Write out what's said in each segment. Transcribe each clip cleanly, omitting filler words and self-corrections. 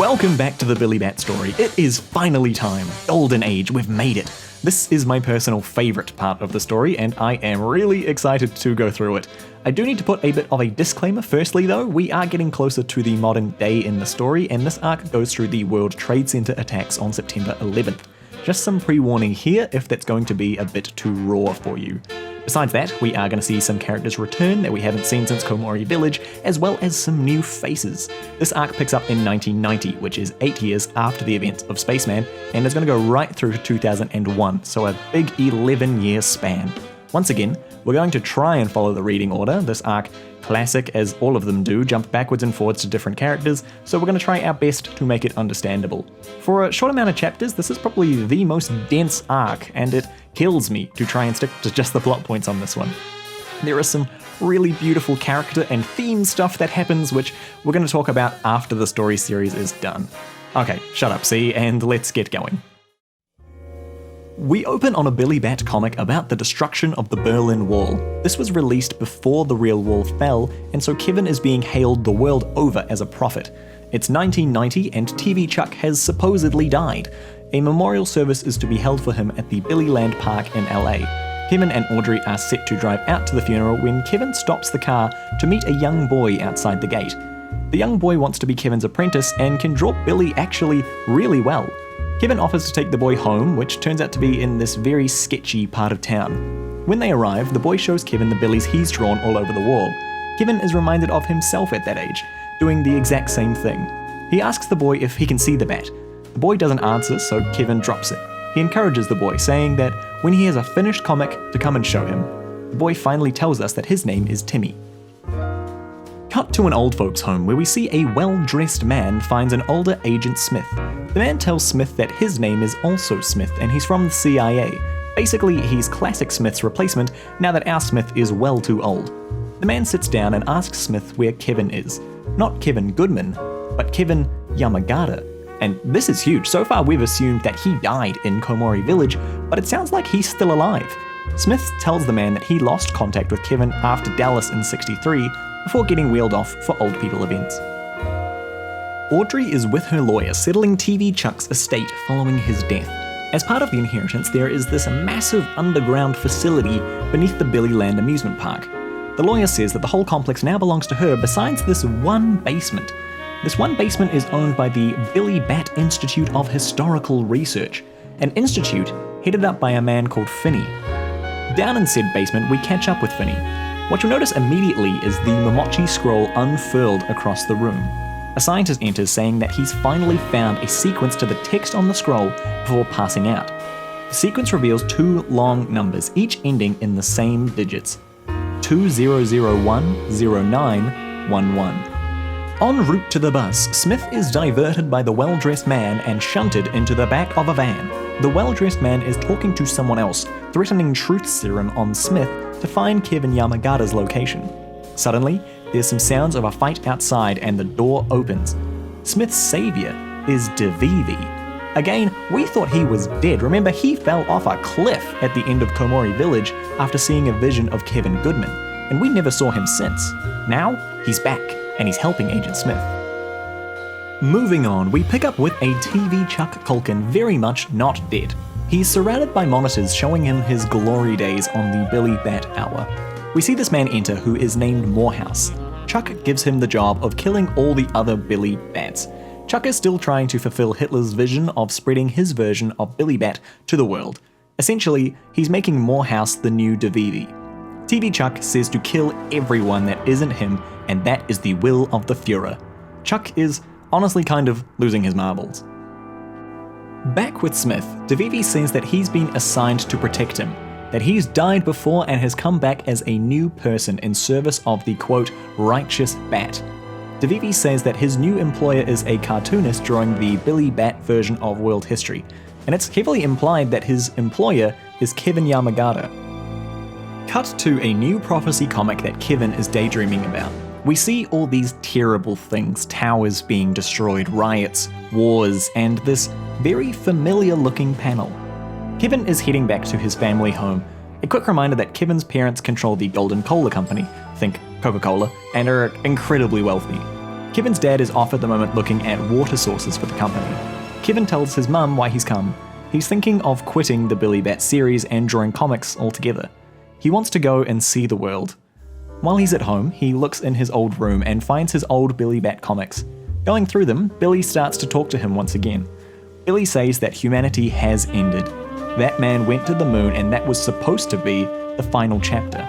Welcome back to the Billy Bat story. It is finally time. Golden Age, we've made it. This is my personal favourite part of the story, and I am really excited to go through it. I do need to put a bit of a disclaimer firstly though. We are getting closer to the modern day in the story, and this arc goes through the World Trade Center attacks on September 11th. Just some pre-warning here if that's going to be a bit too raw for you. Besides that, we are going to see some characters return that we haven't seen since Komori Village, as well as some new faces. This arc picks up in 1990, which is 8 years after the events of Spaceman, and is going to go right through to 2001, so a big 11-year span. Once again, we're going to try and follow the reading order. This arc, classic as all of them do, jump backwards and forwards to different characters, so we're going to try our best to make it understandable. For a short amount of chapters, this is probably the most dense arc, and it kills me to try and stick to just the plot points on this one. There is some really beautiful character and theme stuff that happens, which we're going to talk about after the story series is done. Okay, shut up, C, and let's get going. We open on a Billy Bat comic about the destruction of the Berlin Wall. This was released before the real wall fell, and so Kevin is being hailed the world over as a prophet. It's 1990 and TV Chuck has supposedly died. A memorial service is to be held for him at the Billyland Park in LA. Kevin and Audrey are set to drive out to the funeral when Kevin stops the car to meet a young boy outside the gate. The young boy wants to be Kevin's apprentice and can draw Billy actually really well. Kevin offers to take the boy home, which turns out to be in this very sketchy part of town. When they arrive, the boy shows Kevin the Billies he's drawn all over the wall. Kevin is reminded of himself at that age, doing the exact same thing. He asks the boy if he can see the bat. The boy doesn't answer, so Kevin drops it. He encourages the boy, saying that when he has a finished comic to come and show him. The boy finally tells us that his name is Timmy. Cut to an old folks' home where we see a well-dressed man finds an older Agent Smith. The man tells Smith that his name is also Smith and he's from the CIA. Basically, he's classic Smith's replacement now that our Smith is well too old. The man sits down and asks Smith where Kevin is. Not Kevin Goodman, but Kevin Yamagata. And this is huge. So far we've assumed that he died in Komori Village, but it sounds like he's still alive. Smith tells the man that he lost contact with Kevin after Dallas in '63 before getting wheeled off for old people events. Audrey is with her lawyer settling TV Chuck's estate following his death. As part of the inheritance, there is this massive underground facility beneath the Billyland amusement park. The lawyer says that the whole complex now belongs to her besides this one basement. This one basement is owned by the Billy Bat Institute of Historical Research, an institute headed up by a man called Finney. Down in said basement, we catch up with Finney. What you'll notice immediately is the Momochi scroll unfurled across the room. A scientist enters saying that he's finally found a sequence to the text on the scroll before passing out. The sequence reveals two long numbers, each ending in the same digits: 20010911. En route to the bus, Smith is diverted by the well-dressed man and shunted into the back of a van. The well-dressed man is talking to someone else, threatening truth serum on Smith to find Kevin Yamagata's location. Suddenly, there's some sounds of a fight outside and the door opens. Smith's savior is Devivi. Again, we thought he was dead. Remember, he fell off a cliff at the end of Komori Village after seeing a vision of Kevin Goodman, and we never saw him since. Now, he's back, and he's helping Agent Smith. Moving on, we pick up with a TV Chuck Culkin very much not dead. He's surrounded by monitors showing him his glory days on the Billy Bat Hour. We see this man enter who is named Morehouse. Chuck gives him the job of killing all the other Billy Bats. Chuck is still trying to fulfill Hitler's vision of spreading his version of Billy Bat to the world. Essentially, he's making Morehouse the new Devivi. TV Chuck says to kill everyone that isn't him, and that is the will of the Fuhrer. Chuck is honestly kind of losing his marbles. Back with Smith, Devivi says that he's been assigned to protect him, that he's died before and has come back as a new person in service of the quote, righteous bat. Devivi says that his new employer is a cartoonist drawing the Billy Bat version of world history, and it's heavily implied that his employer is Kevin Yamagata. Cut to a new Prophecy comic that Kevin is daydreaming about. We see all these terrible things, towers being destroyed, riots, wars, and this very familiar looking panel. Kevin is heading back to his family home. A quick reminder that Kevin's parents control the Golden Cola Company, think Coca-Cola, and are incredibly wealthy. Kevin's dad is off at the moment looking at water sources for the company. Kevin tells his mum why he's come. He's thinking of quitting the Billy Bat series and drawing comics altogether. He wants to go and see the world. While he's at home, he looks in his old room and finds his old Billy Bat comics. Going through them, Billy starts to talk to him once again. Billy says that humanity has ended. That man went to the moon and that was supposed to be the final chapter.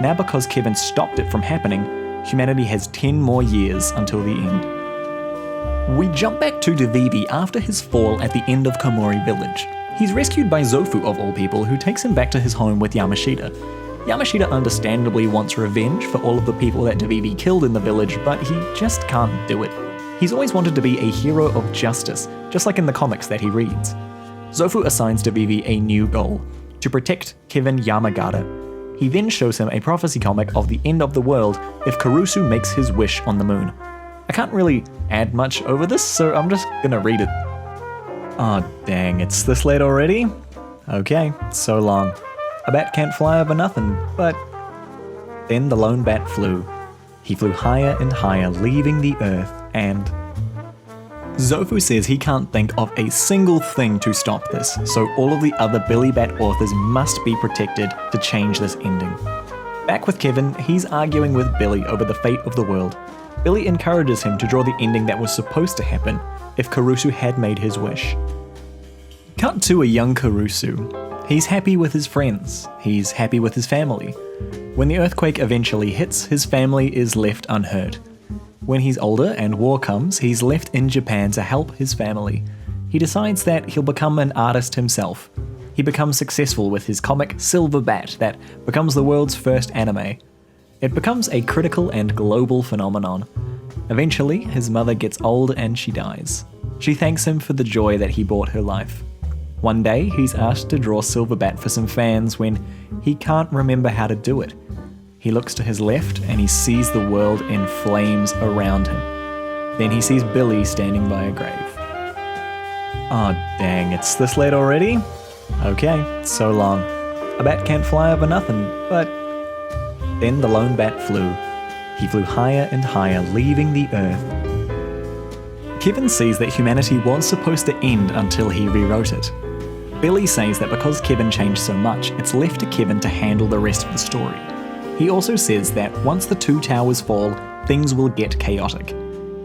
Now because Kevin stopped it from happening, humanity has 10 more years until the end. We jump back to Devivi after his fall at the end of Komori Village. He's rescued by Zofu of all people, who takes him back to his home with Yamashita. Yamashita understandably wants revenge for all of the people that Devivi killed in the village, but he just can't do it. He's always wanted to be a hero of justice, just like in the comics that he reads. Zofu assigns Devivi a new goal, to protect Kevin Yamagata. He then shows him a prophecy comic of the end of the world if Kurusu makes his wish on the moon. I can't really add much over this, so I'm just gonna read it. Oh dang, it's this late already? Okay, so long. A bat can't fly over nothing, but... Then the lone bat flew. He flew higher and higher, leaving the earth, and... Zofu says he can't think of a single thing to stop this, so all of the other Billy Bat authors must be protected to change this ending. Back with Kevin, he's arguing with Billy over the fate of the world. Billy encourages him to draw the ending that was supposed to happen if Kurusu had made his wish. Cut to a young Kurusu. He's happy with his friends. He's happy with his family. When the earthquake eventually hits, his family is left unhurt. When he's older and war comes, he's left in Japan to help his family. He decides that he'll become an artist himself. He becomes successful with his comic Silver Bat that becomes the world's first anime. It becomes a critical and global phenomenon. Eventually, his mother gets old and she dies. She thanks him for the joy that he brought her life. One day, he's asked to draw Silver Bat for some fans when he can't remember how to do it. He looks to his left and he sees the world in flames around him. Then he sees Billy standing by a grave. Oh dang, it's this late already? Okay, so long. A bat can't fly over nothing, but... Then the lone bat flew. He flew higher and higher, leaving the earth. Kevin sees that humanity was supposed to end until he rewrote it. Billy says that because Kevin changed so much, it's left to Kevin to handle the rest of the story. He also says that once the two towers fall, things will get chaotic.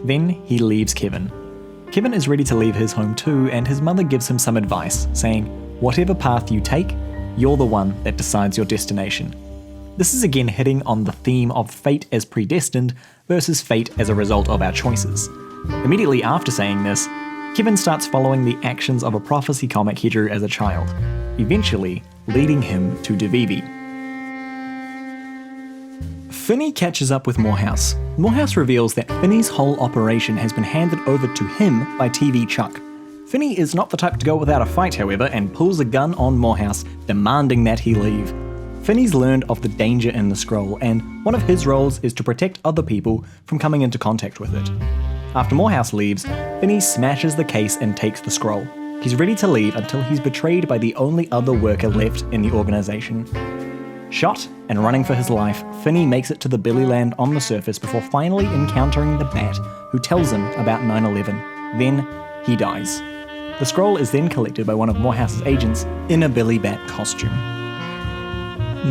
Then he leaves Kevin. Kevin is ready to leave his home too, and his mother gives him some advice, saying, whatever path you take, you're the one that decides your destination. This is again hitting on the theme of fate as predestined versus fate as a result of our choices. Immediately after saying this, Kevin starts following the actions of a prophecy comic he drew as a child, eventually leading him to Devivi. Finney catches up with Morehouse. Morehouse reveals that Finney's whole operation has been handed over to him by TV Chuck. Finney is not the type to go without a fight, however, and pulls a gun on Morehouse, demanding that he leave. Finney's learned of the danger in the scroll, and one of his roles is to protect other people from coming into contact with it. After Morehouse leaves, Finney smashes the case and takes the scroll. He's ready to leave until he's betrayed by the only other worker left in the organization. Shot and running for his life, Finney makes it to the Billy Land on the surface before finally encountering the Bat, who tells him about 9/11. Then, he dies. The scroll is then collected by one of Morehouse's agents in a Billy Bat costume.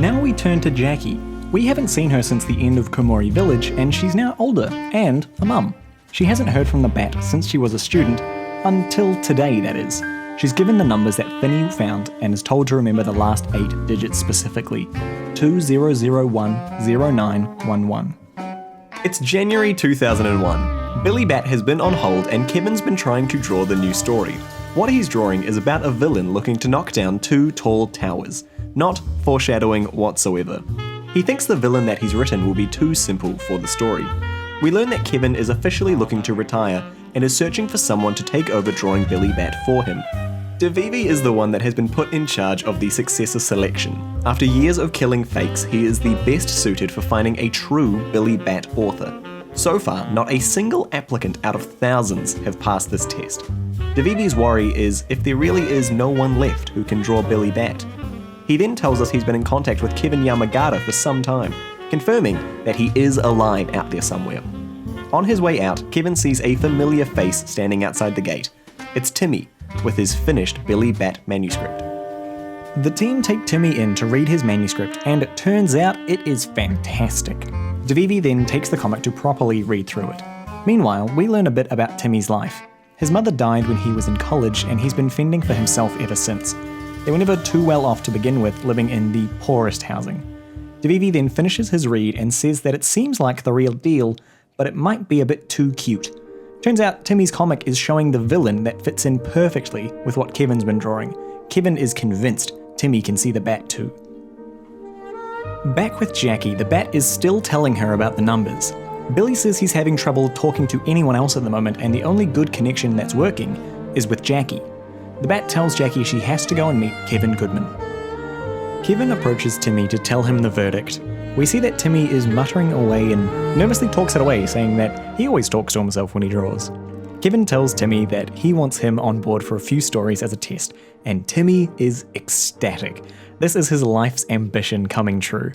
Now we turn to Jackie. We haven't seen her since the end of Komori Village, and she's now older, and a mum. She hasn't heard from the Bat since she was a student, until today that is. She's given the numbers that Finney found and is told to remember the last 8 digits specifically, 20010911. It's January 2001. Billy Bat has been on hold and Kevin's been trying to draw the new story. What he's drawing is about a villain looking to knock down 2 tall towers, not foreshadowing whatsoever. He thinks the villain that he's written will be too simple for the story. We learn that Kevin is officially looking to retire and is searching for someone to take over drawing Billy Bat for him. Devivi is the one that has been put in charge of the successor selection. After years of killing fakes, he is the best suited for finding a true Billy Bat author. So far, not a single applicant out of thousands have passed this test. Devivi's worry is if there really is no one left who can draw Billy Bat. He then tells us he's been in contact with Kevin Yamagata for some time, confirming that he is alive out there somewhere. On his way out, Kevin sees a familiar face standing outside the gate. It's Timmy, with his finished Billy Bat manuscript. The team take Timmy in to read his manuscript, and it turns out it is fantastic. DeVivi then takes the comic to properly read through it. Meanwhile, we learn a bit about Timmy's life. His mother died when he was in college, and he's been fending for himself ever since. They were never too well off to begin with, living in the poorest housing. DeVivi then finishes his read and says that it seems like the real deal, but it might be a bit too cute. Turns out Timmy's comic is showing the villain that fits in perfectly with what Kevin's been drawing. Kevin is convinced Timmy can see the bat too. Back with Jackie, the bat is still telling her about the numbers. Billy says he's having trouble talking to anyone else at the moment, and the only good connection that's working is with Jackie. The bat tells Jackie she has to go and meet Kevin Goodman. Kevin approaches Timmy to tell him the verdict. We see that Timmy is muttering away and nervously talks it away, saying that he always talks to himself when he draws. Kevin tells Timmy that he wants him on board for a few stories as a test, and Timmy is ecstatic. This is his life's ambition coming true.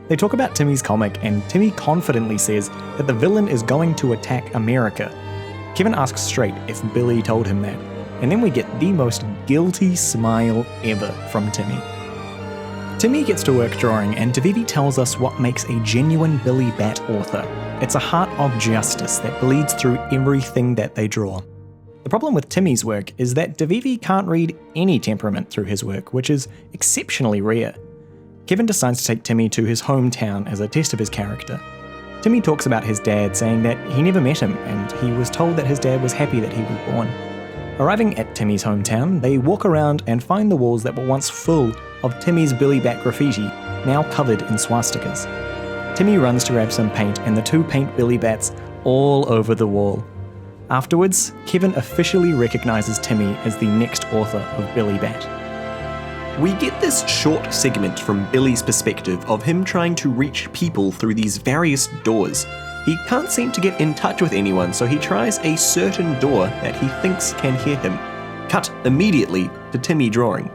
They talk about Timmy's comic, and Timmy confidently says that the villain is going to attack America. Kevin asks straight if Billy told him that, and then we get the most guilty smile ever from Timmy. Timmy gets to work drawing, and DeVivi tells us what makes a genuine Billy Bat author. It's a heart of justice that bleeds through everything that they draw. The problem with Timmy's work is that DeVivi can't read any temperament through his work, which is exceptionally rare. Kevin decides to take Timmy to his hometown as a test of his character. Timmy talks about his dad, saying that he never met him, and he was told that his dad was happy that he was born. Arriving at Timmy's hometown, they walk around and find the walls that were once full of Timmy's Billy Bat graffiti, now covered in swastikas. Timmy runs to grab some paint, and the two paint Billy Bats all over the wall. Afterwards, Kevin officially recognizes Timmy as the next author of Billy Bat. We get this short segment from Billy's perspective of him trying to reach people through these various doors. He can't seem to get in touch with anyone, so he tries a certain door that he thinks can hear him. Cut immediately to Timmy drawing.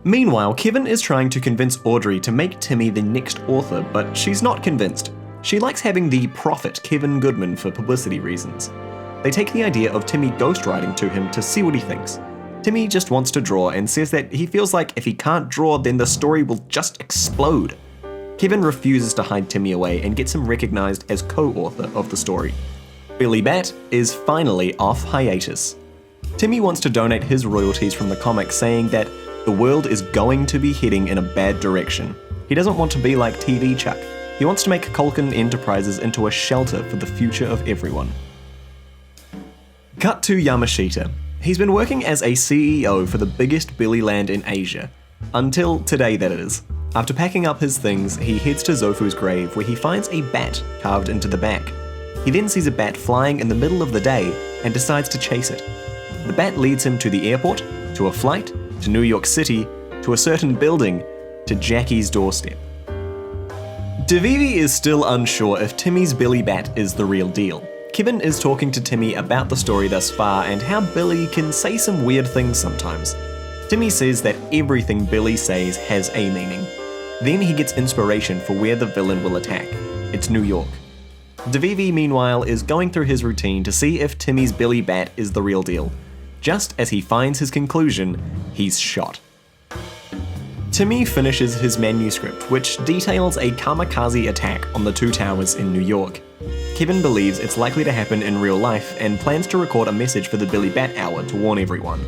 Meanwhile, Kevin is trying to convince Audrey to make Timmy the next author, but she's not convinced. She likes having the prophet Kevin Goodman for publicity reasons. They take the idea of Timmy ghostwriting to him to see what he thinks. Timmy just wants to draw and says that he feels like if he can't draw, then the story will just explode. Kevin refuses to hide Timmy away and gets him recognized as co-author of the story. Billy Bat is finally off hiatus. Timmy wants to donate his royalties from the comic, saying that the world is going to be heading in a bad direction. He doesn't want to be like TV Chuck. He wants to make Culkin Enterprises into a shelter for the future of everyone. Cut to Yamashita. He's been working as a CEO for the biggest Billy land in Asia. Until today, that is. After packing up his things, he heads to Zofu's grave, where he finds a bat carved into the back. He then sees a bat flying in the middle of the day and decides to chase it. The bat leads him to the airport, to a flight, to New York City, to a certain building, to Jackie's doorstep. DeVivi is still unsure if Timmy's Billy Bat is the real deal. Kevin is talking to Timmy about the story thus far and how Billy can say some weird things sometimes. Timmy says that everything Billy says has a meaning. Then he gets inspiration for where the villain will attack. It's New York. DeVivi, meanwhile, is going through his routine to see if Timmy's Billy Bat is the real deal. Just as he finds his conclusion, he's shot. Timmy finishes his manuscript, which details a kamikaze attack on the two towers in New York. Kevin believes it's likely to happen in real life and plans to record a message for the Billy Bat Hour to warn everyone.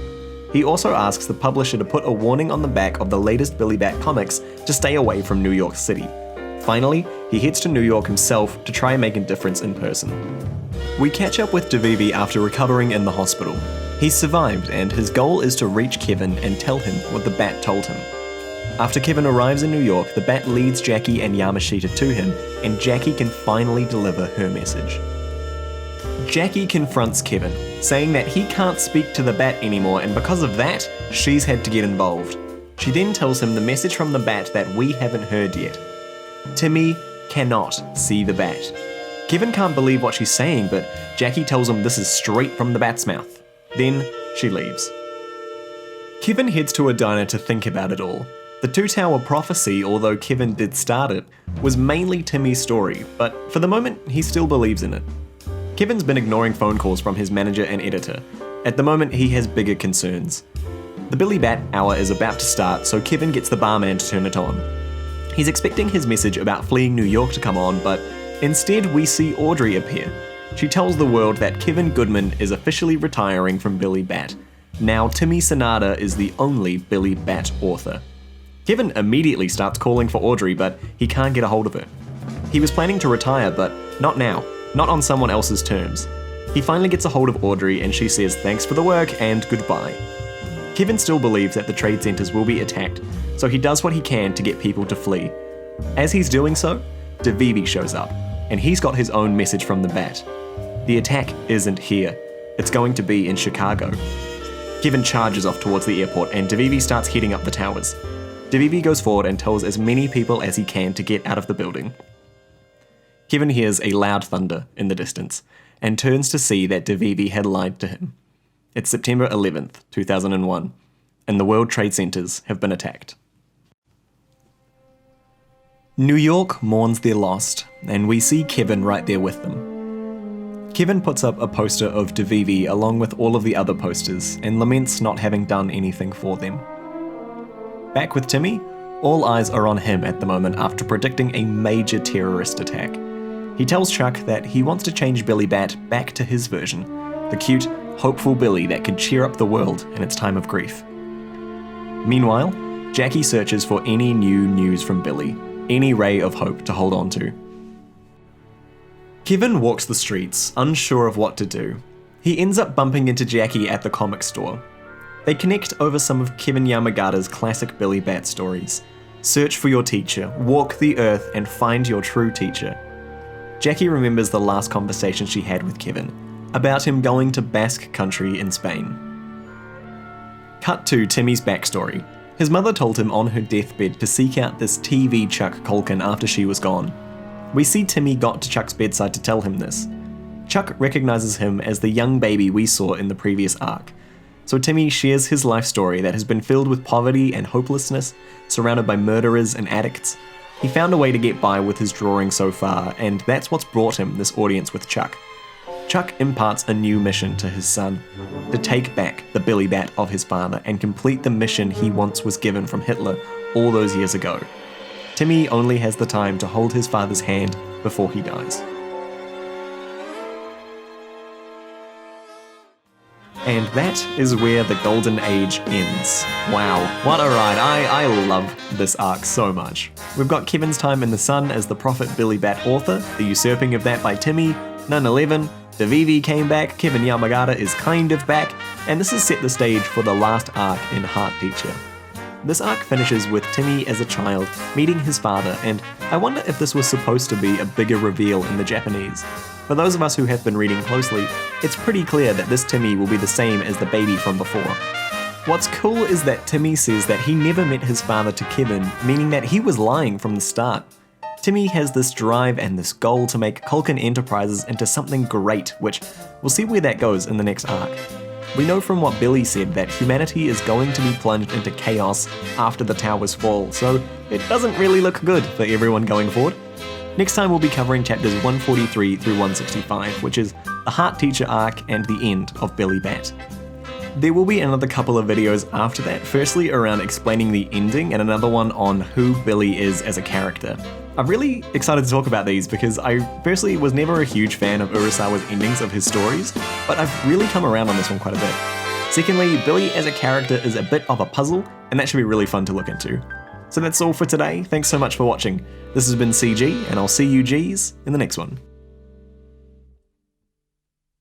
He also asks the publisher to put a warning on the back of the latest Billy Bat comics to stay away from New York City. Finally, he heads to New York himself to try and make a difference in person. We catch up with DeVivi after recovering in the hospital. He's survived, and his goal is to reach Kevin and tell him what the bat told him. After Kevin arrives in New York, the bat leads Jackie and Yamashita to him, and Jackie can finally deliver her message. Jackie confronts Kevin, saying that he can't speak to the bat anymore, and because of that, she's had to get involved. She then tells him the message from the bat that we haven't heard yet. Timmy cannot see the bat. Kevin can't believe what she's saying, but Jackie tells him this is straight from the bat's mouth. Then she leaves. Kevin heads to a diner to think about it all. The two-tower prophecy, although Kevin did start it, was mainly Timmy's story, but for the moment, he still believes in it. Kevin's been ignoring phone calls from his manager and editor. At the moment, he has bigger concerns. The Billy Bat hour is about to start, so Kevin gets the barman to turn it on. He's expecting his message about fleeing New York to come on, but instead we see Audrey appear. She tells the world that Kevin Goodman is officially retiring from Billy Bat. Now Timmy Sonata is the only Billy Bat author. Kevin immediately starts calling for Audrey, but he can't get a hold of her. He was planning to retire, but not now, not on someone else's terms. He finally gets a hold of Audrey and she says thanks for the work and goodbye. Kevin still believes that the trade centers will be attacked, so he does what he can to get people to flee. As he's doing so, DeVivi shows up, and he's got his own message from the Bat. The attack isn't here, it's going to be in Chicago. Kevin charges off towards the airport and DeVivi starts heading up the towers. DeVivi goes forward and tells as many people as he can to get out of the building. Kevin hears a loud thunder in the distance, and turns to see that DeVivi had lied to him. It's September 11th, 2001, and the World Trade Centers have been attacked. New York mourns their lost, and we see Kevin right there with them. Kevin puts up a poster of DeVivi along with all of the other posters, and laments not having done anything for them. Back with Timmy, all eyes are on him at the moment after predicting a major terrorist attack. He tells Chuck that he wants to change Billy Bat back to his version, the cute, hopeful Billy that could cheer up the world in its time of grief. Meanwhile, Jackie searches for any new news from Billy, any ray of hope to hold on to. Kevin walks the streets, unsure of what to do. He ends up bumping into Jackie at the comic store. They connect over some of Kevin Yamagata's classic Billy Bat stories. Search for your teacher, walk the earth, and find your true teacher. Jackie remembers the last conversation she had with Kevin, about him going to Basque Country in Spain. Cut to Timmy's backstory. His mother told him on her deathbed to seek out this TV Chuck Culkin after she was gone. We see Timmy got to Chuck's bedside to tell him this. Chuck recognizes him as the young baby we saw in the previous arc. So Timmy shares his life story that has been filled with poverty and hopelessness, surrounded by murderers and addicts. He found a way to get by with his drawing so far, and that's what's brought him this audience with Chuck. Chuck imparts a new mission to his son, to take back the Billy Bat of his father and complete the mission he once was given from Hitler all those years ago. Timmy only has the time to hold his father's hand before he dies. And that is where the Golden Age ends. Wow, what a ride. I love this arc so much. We've got Kevin's time in the sun as the Prophet Billy Bat author, the usurping of that by Timmy, 9/11, DeVivi came back, Kevin Yamagata is kind of back, and this has set the stage for the last arc in Heart Teacher. This arc finishes with Timmy as a child meeting his father, and I wonder if this was supposed to be a bigger reveal in the Japanese. For those of us who have been reading closely, it's pretty clear that this Timmy will be the same as the baby from before. What's cool is that Timmy says that he never met his father to Kevin, meaning that he was lying from the start. Timmy has this drive and this goal to make Culkin Enterprises into something great, which we'll see where that goes in the next arc. We know from what Billy said that humanity is going to be plunged into chaos after the towers fall, so it doesn't really look good for everyone going forward. Next time we'll be covering chapters 143 through 165, which is the Heart Teacher arc and the end of Billy Bat. There will be another couple of videos after that, firstly around explaining the ending and another one on who Billy is as a character. I'm really excited to talk about these because I firstly was never a huge fan of Urasawa's endings of his stories, but I've really come around on this one quite a bit. Secondly, Billy as a character is a bit of a puzzle, and that should be really fun to look into. So that's all for today. Thanks so much for watching. This has been CG, and I'll see you Gs in the next one.